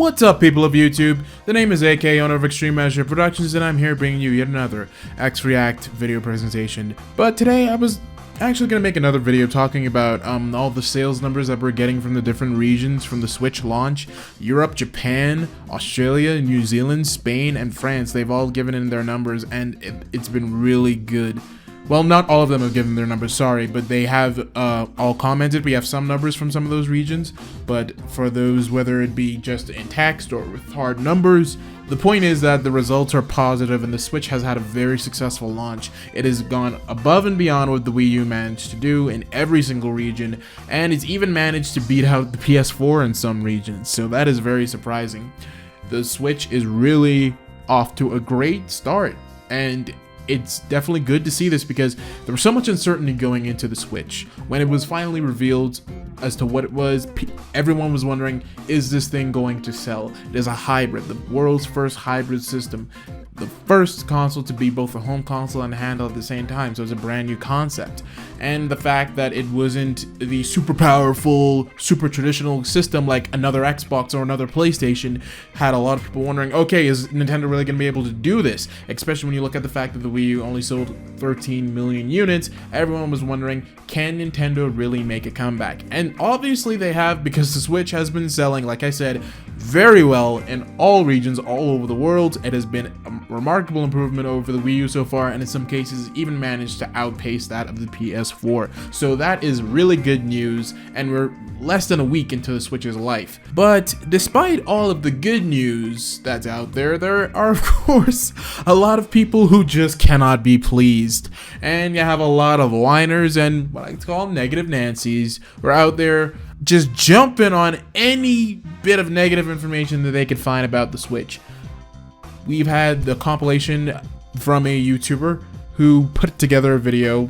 What's up, people of YouTube? The name is AK, owner of Extreme Measure Productions, and I'm here bringing you yet another X-React video presentation. But today I was actually going to make another video talking about all the sales numbers that we're getting from the different regions from the Switch launch. Europe, Japan, Australia, New Zealand, Spain, and France, they've all given in their numbers, and it's been really good. Well, not all of them have given their numbers, sorry, but they have all commented. We have some numbers from some of those regions, but for those, whether it be just in text or with hard numbers, the point is that the results are positive and the Switch has had a very successful launch. It has gone above and beyond what the Wii U managed to do in every single region, and it's even managed to beat out the PS4 in some regions, so that is very surprising. The Switch is really off to a great start, and it's definitely good to see this because there was so much uncertainty going into the Switch. When it was finally revealed as to what it was, everyone was wondering, is this thing going to sell? It is a hybrid, the world's first hybrid system. The first console to be both a home console and a handheld at the same time, so it's a brand new concept. And the fact that it wasn't the super powerful, super traditional system like another Xbox or another PlayStation had a lot of people wondering, okay, is Nintendo really going to be able to do this? Especially when you look at the fact that the Wii U only sold 13 million units, everyone was wondering, can Nintendo really make a comeback? And obviously they have, because the Switch has been selling, like I said, very well in all regions all over the world. It has been a remarkable improvement over the Wii U so far, and in some cases even managed to outpace that of the PS4. So that is really good news, and we're less than a week into the Switch's life. But despite all of the good news that's out there, there are of course a lot of people who just cannot be pleased. And you have a lot of whiners and what I call negative Nancy's who are out there just jumping on any bit of negative information that they could find about the Switch. We've had the compilation from a YouTuber who put together a video,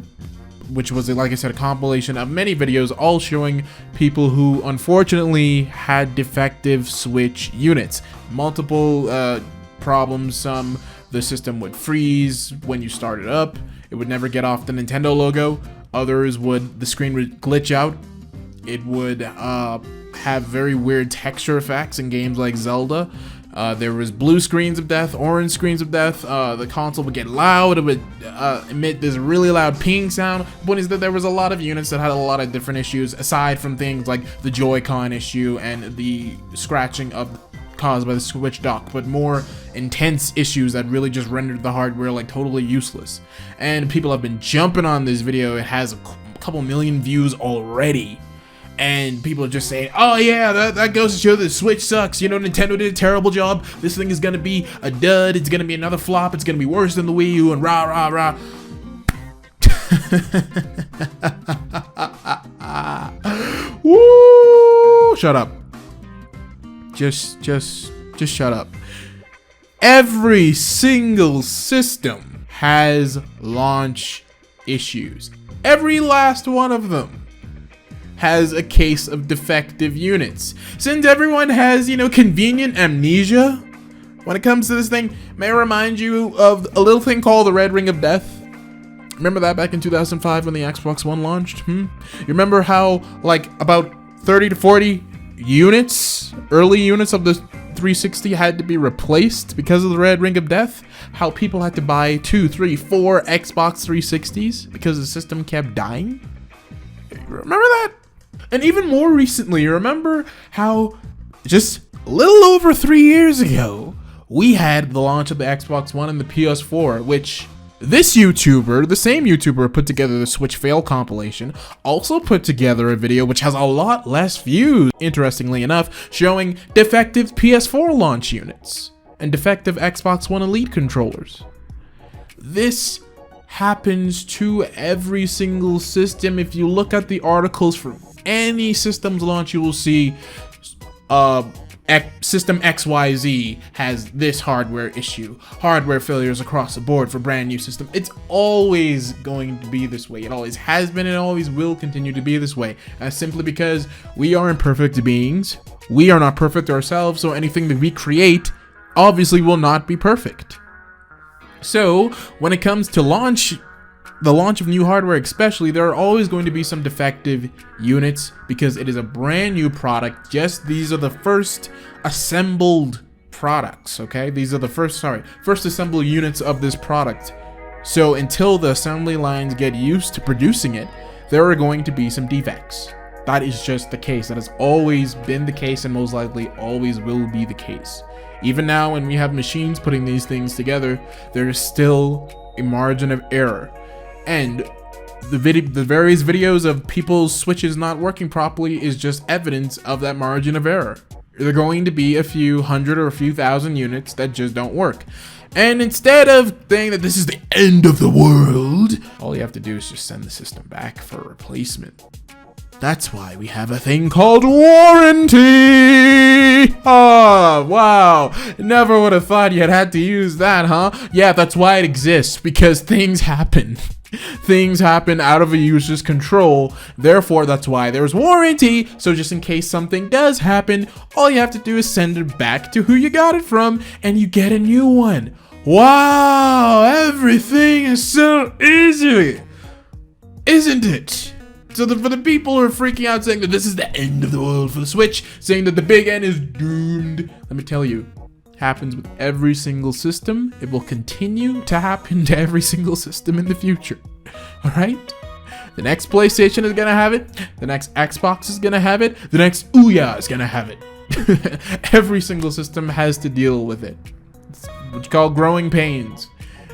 which was, like I said, a compilation of many videos all showing people who unfortunately had defective Switch units. Multiple problems. Some, the system would freeze when you start it up. It would never get off the Nintendo logo. Others would, the screen would glitch out. It would have very weird texture effects in games like Zelda. There was blue screens of death, orange screens of death. The console would get loud. It would emit this really loud ping sound. The point is that there was a lot of units that had a lot of different issues, aside from things like the Joy-Con issue and the scratching caused by the Switch dock, but more intense issues that really just rendered the hardware like totally useless. And people have been jumping on this video. It has a couple million views already. And people are just saying, oh yeah, that goes to show that the Switch sucks. You know, Nintendo did a terrible job. This thing is gonna be a dud. It's gonna be another flop. It's gonna be worse than the Wii U, and rah, rah, rah. Woo! Shut up. Just shut up. Every single system has launch issues. Every last one of them has a case of defective units. Since everyone has, you know, convenient amnesia when it comes to this thing, may I remind you of a little thing called the Red Ring of Death? Remember that back in 2005 when the Xbox One launched? You remember how, like, about 30 to 40 units, early units of the 360 had to be replaced because of the Red Ring of Death? How people had to buy 2, 3, 4 Xbox 360s because the system kept dying? Remember that? And even more recently, remember how just a little over 3 years ago, we had the launch of the Xbox One and the PS4, which this YouTuber, the same YouTuber put together the Switch fail compilation, also put together a video which has a lot less views, interestingly enough, showing defective PS4 launch units and defective Xbox One Elite controllers. This happens to every single system. If you look at the articles for any system's launch, you will see system XYZ has this hardware issue, hardware failures across the board for brand new system. It's always going to be this way. It always has been and always will continue to be this way, simply because we are imperfect beings. We are not perfect ourselves, so anything that we create obviously will not be perfect. So when it comes to launch the launch of new hardware especially, there are always going to be some defective units because it is a brand new product. These are the first assembled products, okay? These are the first assembled units of this product. So until the assembly lines get used to producing it, there are going to be some defects. That is just the case. That has always been the case and most likely always will be the case. Even now when we have machines putting these things together, there is still a margin of error. And the various videos of people's switches not working properly is just evidence of that margin of error. There are going to be a few hundred or a few thousand units that just don't work. And instead of saying that this is the end of the world, all you have to do is just send the system back for a replacement. That's why we have a thing called warranty. Oh, wow. Never would have thought you'd had to use that, huh? Yeah, that's why it exists, because things happen. Things happen out of a user's control. Therefore, that's why there's warranty. So just in case something does happen, all you have to do is send it back to who you got it from and you get a new one. Wow, everything is so easy, isn't it? So for the people who are freaking out saying that this is the end of the world for the Switch, saying that the big end is doomed, let me tell you, happens with every single system. It will continue to happen to every single system in the future. All right? The next PlayStation is gonna have it. The next Xbox is gonna have it. The next Ouya is gonna have it. Every single system has to deal with it. It's what you call growing pains.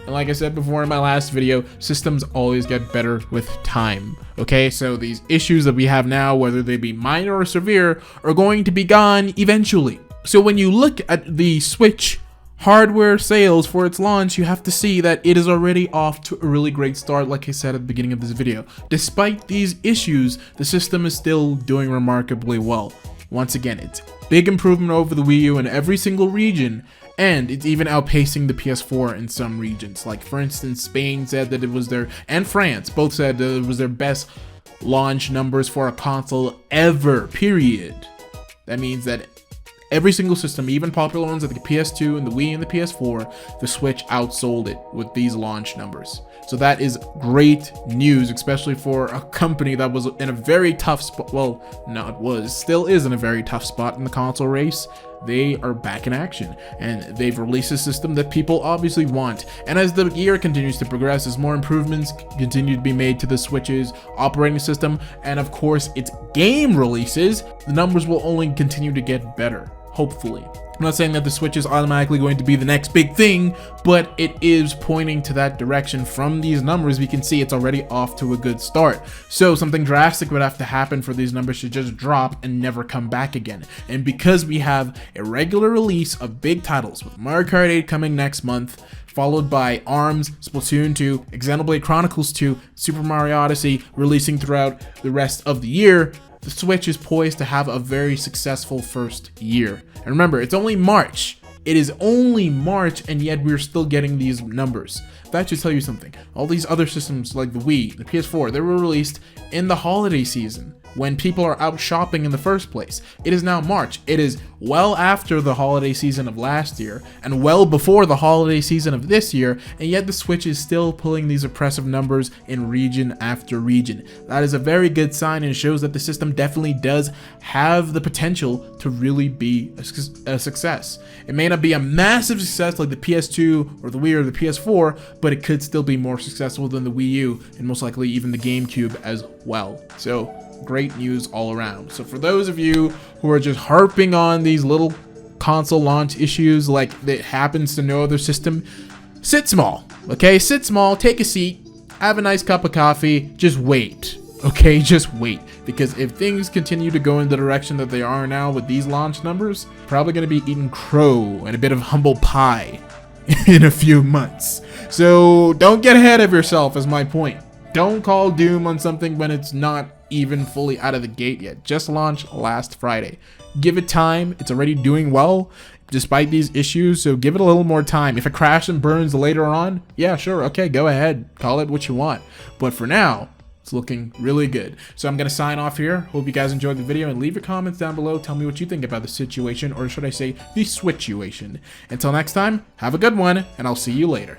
And like I said before in my last video, systems always get better with time. Okay, so these issues that we have now, whether they be minor or severe, are going to be gone eventually. So when you look at the Switch hardware sales for its launch, you have to see that it is already off to a really great start, like I said at the beginning of this video. Despite these issues, the system is still doing remarkably well. Once again, it's big improvement over the Wii U in every single region, and it's even outpacing the PS4 in some regions. Like for instance, Spain said that it was and France both said that it was their best launch numbers for a console ever, period. That means that every single system, even popular ones like the PS2 and the Wii and the PS4, the Switch outsold it with these launch numbers. So that is great news, especially for a company that was in a very tough spot. Well, no, still is in a very tough spot in the console race. They are back in action, and they've released a system that people obviously want. And as the year continues to progress, as more improvements continue to be made to the Switch's operating system, and of course its game releases, the numbers will only continue to get better, hopefully. I'm not saying that the Switch is automatically going to be the next big thing, but it is pointing to that direction. From these numbers, we can see it's already off to a good start. So something drastic would have to happen for these numbers to just drop and never come back again. And because we have a regular release of big titles, with Mario Kart 8 coming next month, followed by ARMS, Splatoon 2, Xenoblade Chronicles 2, Super Mario Odyssey releasing throughout the rest of the year, the Switch is poised to have a very successful first year. And remember, it's only March. It is only March, and yet we're still getting these numbers. That should tell you something. All these other systems like the Wii, the PS4, they were released in the holiday season, when people are out shopping in the first place. It is now March. It is well after the holiday season of last year and well before the holiday season of this year, and yet the Switch is still pulling these impressive numbers in region after region. That is a very good sign and shows that the system definitely does have the potential to really be a success. It may not be a massive success like the PS2 or the Wii or the PS4, but it could still be more successful than the Wii U and most likely even the GameCube as well. So great news all around. So for those of you who are just harping on these little console launch issues like that happens to no other system, sit small, okay? Sit small, take a seat, have a nice cup of coffee, just wait, okay? Just wait, because if things continue to go in the direction that they are now with these launch numbers, probably going to be eating crow and a bit of humble pie in a few months. So don't get ahead of yourself is my point. Don't call doom on something when it's not even fully out of the gate yet. Just launched last Friday. Give it time. It's already doing well despite these issues, so give it a little more time. If it crashes and burns later on, yeah, sure, okay, go ahead. Call it what you want. But for now, it's looking really good. So I'm going to sign off here. Hope you guys enjoyed the video, and leave your comments down below. Tell me what you think about the situation, or should I say the Switchuation. Until next time, have a good one, and I'll see you later.